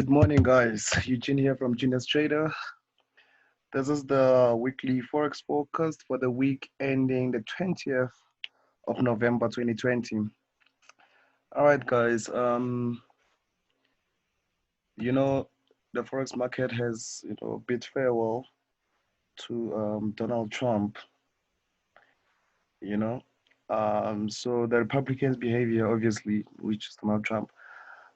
Good morning, guys. Eugene here from Genius Trader. This is the weekly Forex forecast for the week ending the 20th of November 2020. All right, guys. You know, the Forex market has, bid farewell to Donald Trump, you know. So the Republicans' behavior, obviously, which is Donald Trump,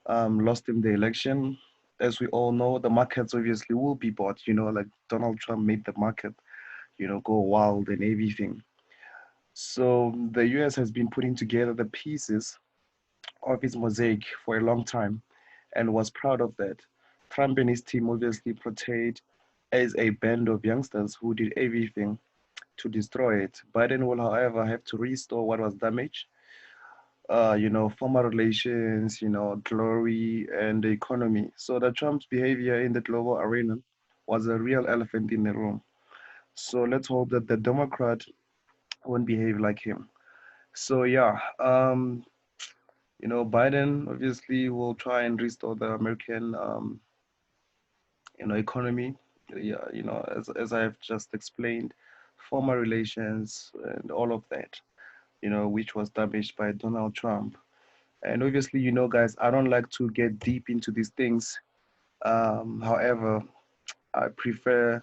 lost him the election. As we all know, the markets obviously will be bought, like Donald Trump made the market go wild and everything. So the US has been putting together the pieces of its mosaic for a long time and was proud of that. Trump and his team obviously portrayed as a band of youngsters who did everything to destroy it. Biden will, however, have to restore what was damaged. Former relations, glory, and the economy. So the Trump's behavior in the global arena was a real elephant in the room. So let's hope that the Democrat won't behave like him. So yeah, Biden obviously will try and restore the American, economy. Yeah, as I have just explained, former relations and all of that, which was damaged by Donald Trump. And obviously, guys, I don't like to get deep into these things. However, I prefer,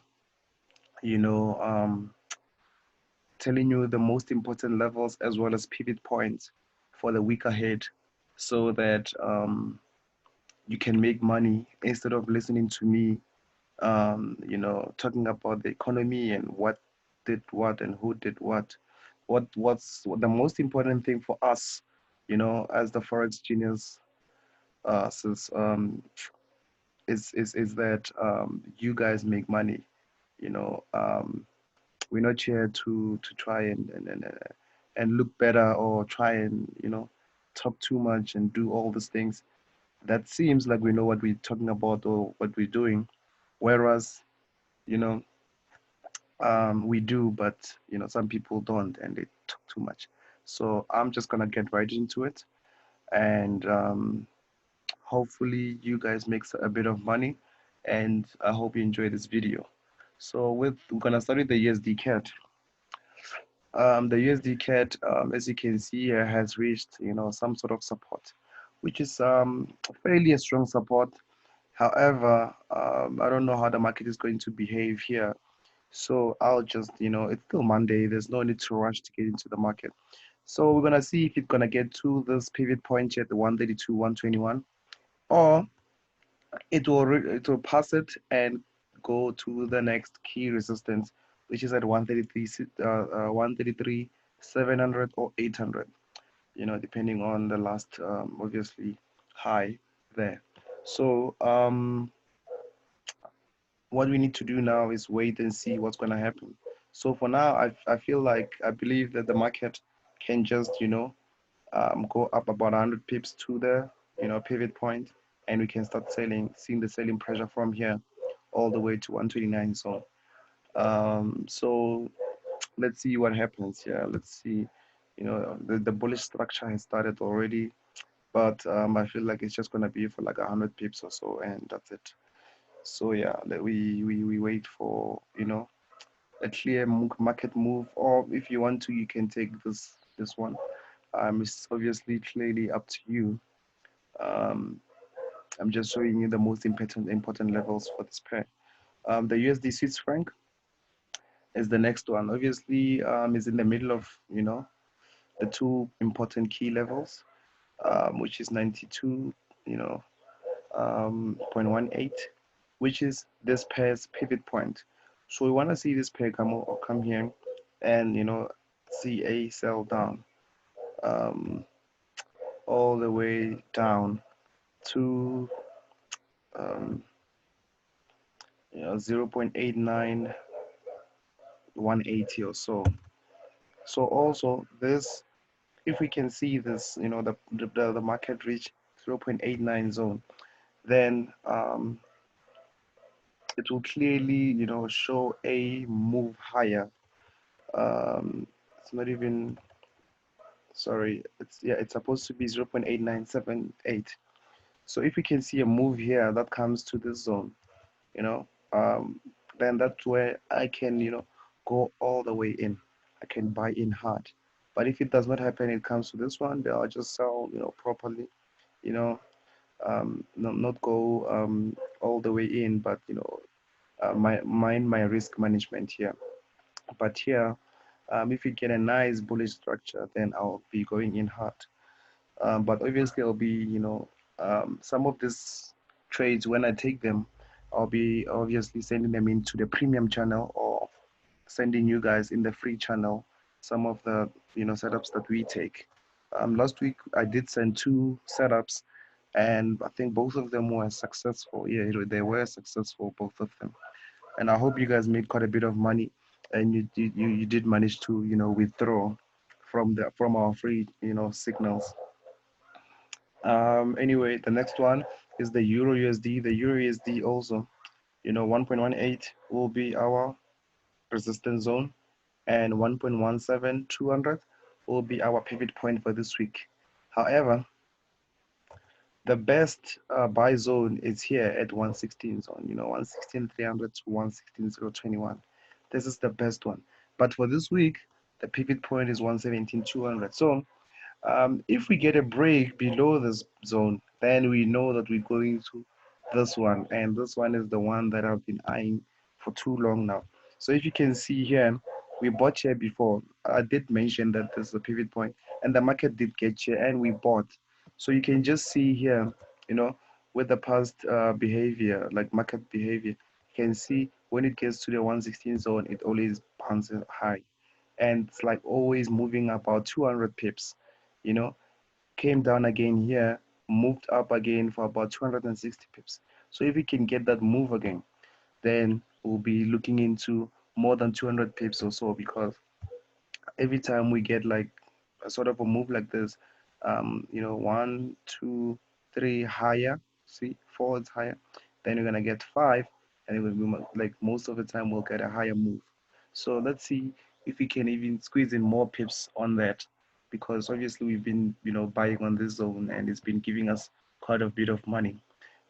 you know, um, telling you the most important levels as well as pivot points for the week ahead so that you can make money instead of listening to me, talking about the economy and what did what and who did what. What's the most important thing for us, as the Forex genius, says, is that you guys make money. You know, we're not here to try and look better or try and talk too much and do all these things that seems like we know what we're talking about or what we're doing, whereas you know we do, but some people don't and they talk too much. So I'm just gonna get right into it, and hopefully you guys make a bit of money, and I hope you enjoy this video. So we're gonna start with the USD CAD. The USD CAD, as you can see here, has reached some sort of support, which is fairly a strong support. However, I don't know how the market is going to behave here. So I'll just, it's still Monday. There's no need to rush to get into the market. So we're gonna see if it's gonna get to this pivot point at the 132, 121, or it will pass it and go to the next key resistance, which is at 133, 133, 700 or 800. Depending on the last, obviously, high there. So what we need to do now is wait and see what's going to happen. So for now, I feel like I believe that the market can just, go up about 100 pips to the, pivot point, and we can start selling, seeing the selling pressure from here all the way to 129. So let's see what happens here. Let's see. The bullish structure has started already, but I feel like it's just gonna be for like 100 pips or so, and that's it. So yeah, we wait for a clear market move, or if you want to, you can take this one. It's obviously clearly up to you. Um, I'm just showing you the most important levels for this pair. The USD Swiss franc is the next one. Obviously, is in the middle of the two important key levels, which is 92, 0.18, which is this pair's pivot point. So we want to see this pair come here, and see a sell down, um, all the way down to um, 0.89180 or so. So also this, if we can see this, the market reach 0.89 zone, then it will clearly, show a move higher. It's not even, sorry, it's, yeah, it's supposed to be 0.8978. So if we can see a move here that comes to this zone, you know, then that's where I can, go all the way in. I can buy in hard. But if it does not happen, it comes to this one, then I'll just sell, properly, you know, not go all the way in, but mind my risk management here. But here, if we get a nice bullish structure, then I'll be going in hard. But obviously, I'll be, some of these trades when I take them, I'll be obviously sending them into the premium channel or sending you guys in the free channel some of the setups that we take. Last week I did send two setups, and I think both of them were successful. Yeah, they were successful, both of them. And I hope you guys made quite a bit of money, and you did manage to withdraw from our free signals. Anyway, the next one is the Euro USD. The Euro USD also, 1.18 will be our resistance zone, and 1.17200 will be our pivot point for this week. However, the best buy zone is here at 116 zone, 116,300 to 116,021. This is the best one. But for this week, the pivot point is 117,200. So if we get a break below this zone, then we know that we're going to this one, and this one is the one that I've been eyeing for too long now. So if you can see here, we bought here before. I did mention that this is a pivot point, and the market did get here, and we bought. So you can just see here, with the past behavior, like market behavior, you can see when it gets to the 116 zone, it always bounces high, and it's like always moving about 200 pips, you know, came down again here, moved up again for about 260 pips. So if we can get that move again, then we'll be looking into more than 200 pips or so, because every time we get like a sort of a move like this, one, two, three higher, see, forwards higher, then you're gonna get five, and it will be like most of the time we'll get a higher move. So let's see if we can even squeeze in more pips on that, because obviously we've been, buying on this zone, and it's been giving us quite a bit of money.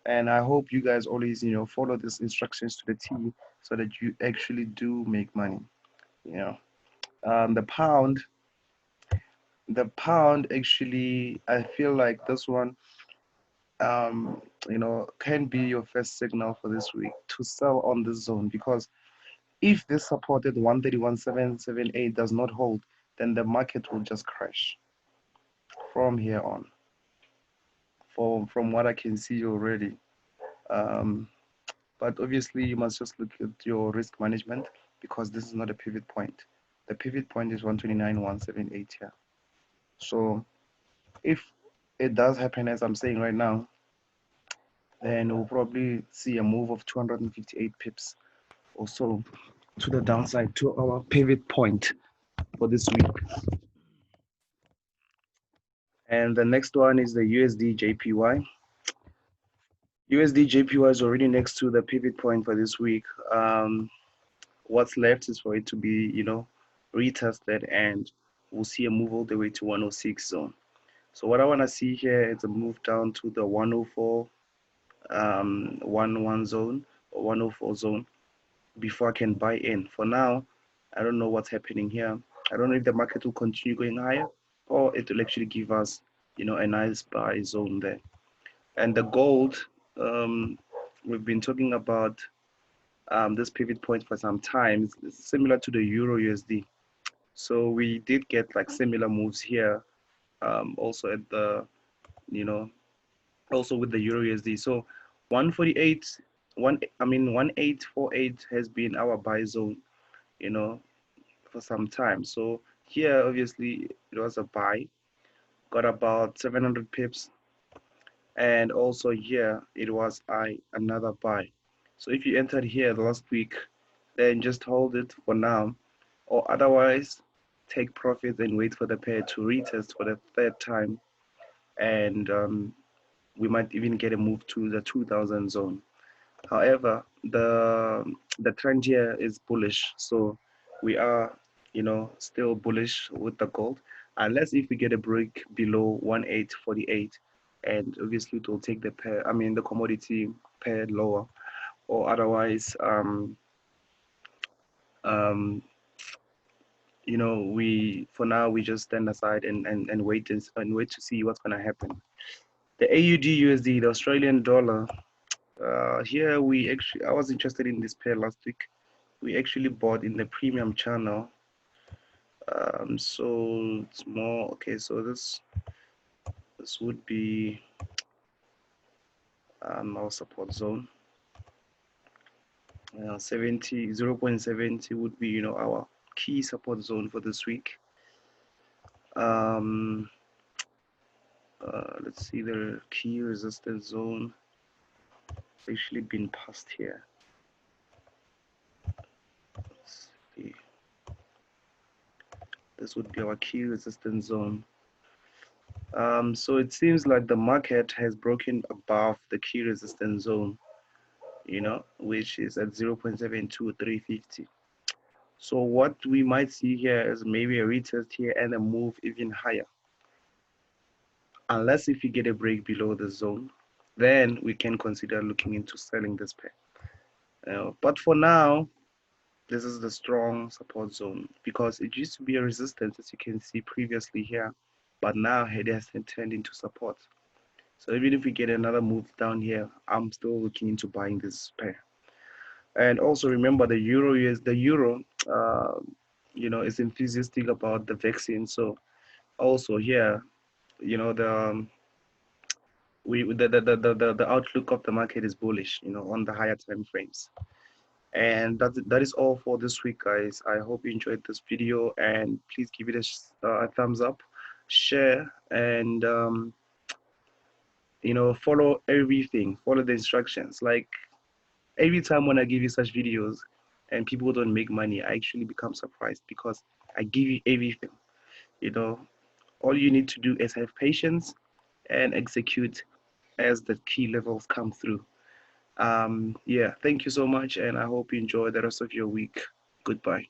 And I hope you guys always, follow these instructions to the T, so that you actually do make money. You know, the pound actually, I feel like this one, can be your first signal for this week to sell on this zone, because if this supported 131,778 does not hold, then the market will just crash from here on. From what I can see already. Um, but obviously, you must just look at your risk management, because this is not a pivot point. The pivot point is 129,178 here. So if it does happen as I'm saying right now, then we'll probably see a move of 258 pips or so to the downside to our pivot point for this week. And the next one is the USD JPY. USD JPY is already next to the pivot point for this week. What's left is for it to be, retested, and we'll see a move all the way to 106 zone. So what I want to see here is a move down to the 104 11 zone or 104 zone before I can buy in. For now, I don't know what's happening here. I don't know if the market will continue going higher, or it will actually give us, a nice buy zone there. And the gold, we've been talking about this pivot point for some time. It's similar to the Euro USD. So we did get like similar moves here, also at the, you know, also with the Euro USD. So 148, 1848 has been our buy zone, you know, for some time. So here, obviously, it was a buy, got about 700 pips, and also here it was another buy. So if you entered here last week, then just hold it for now, or otherwise take profit and wait for the pair to retest for the third time, and we might even get a move to the 2000 zone. However, the trend here is bullish, so we are, still bullish with the gold, unless if we get a break below 1848, and obviously it will take the pair, I mean the commodity pair lower, or otherwise, um, we for now we just stand aside and wait and wait to see what's gonna happen. The AUD USD, the Australian dollar. Here we actually, I was interested in this pair last week. We actually bought in the premium channel. So it's more okay. So this would be our support zone. 0.70 would be our key support zone for this week. Um, let's see the key resistance zone. It's actually been passed here. Let's see. This would be our key resistance zone. So it seems like the market has broken above the key resistance zone, which is at 0.72350. So what we might see here is maybe a retest here and a move even higher. Unless if you get a break below the zone, then we can consider looking into selling this pair. But for now, this is the strong support zone because it used to be a resistance, as you can see previously here, but now it has turned into support. So even if we get another move down here, I'm still looking into buying this pair. And also remember the euro, is enthusiastic about the vaccine. So also here, the we the outlook of the market is bullish, on the higher time frames. And that is all for this week, guys. I hope you enjoyed this video, and please give it a thumbs up, share, and follow everything. Follow the instructions. Like every time when I give you such videos, and people don't make money, I actually become surprised because I give you everything. You know, all you need to do is have patience and execute as the key levels come through. Yeah, thank you so much, and I hope you enjoy the rest of your week. Goodbye.